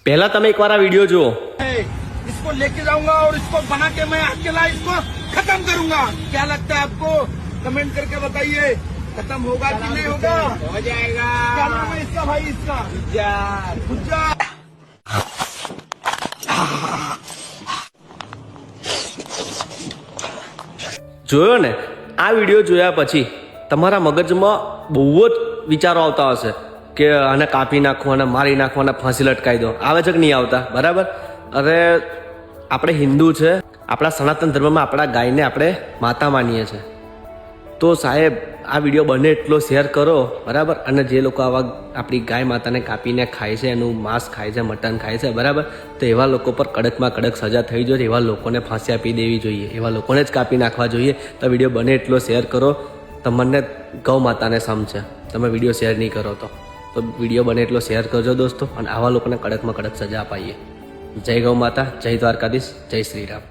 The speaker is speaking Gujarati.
पहला તમે એકવાર આ વિડિયો જુઓ। इसको लेके जाऊंगा और इसको बना के मैं अकेला इसको खत्म करूंगा। क्या लगता है आपको? कमेंट करके बताइए खत्म होगा कि नहीं होगा? हो जाएगा। क्या नाम है इसका भाई? इसका गुज्जार। જોયો ને? આ વિડિયો જોયા પછી તમારા મગજમાં બહુ જ વિચારો આવતા હશે કે આને કાપી નાખો, અને મારી નાખો, અને ફાંસી લટકાવી દો। આવે છે કે નહીં આવતા? બરાબર। અરે આપણે હિન્દુ છે, આપણા સનાતન ધર્મમાં આપણા ગાયને આપણે માતા માનીએ છીએ, તો સાહેબ આ વિડીયો બને એટલો શેર કરો, બરાબર। અને જે લોકો આવા આપણી ગાય માતાને કાપીને ખાય છે, એનું માંસ ખાય છે, મટન ખાય છે, બરાબર, તો એવા લોકો પર કડકમાં કડક સજા થઈ જોઈએ। એવા લોકોને ફાંસી આપી દેવી જોઈએ, એવા લોકોને જ કાપી નાખવા જોઈએ। તો વિડીયો બને એટલો શેર કરો। તમને ગૌ માતાને સમજે, તમે વિડીયો શેર નહીં કરો તો વિડીયો બને એટલો શેર કરજો દોસ્તો, અને આવા લોકોને કડકમાં કડક સજા અપાઈએ। જય ગૌ માતા, જય દ્વારકાધીશ, જય શ્રી રામ।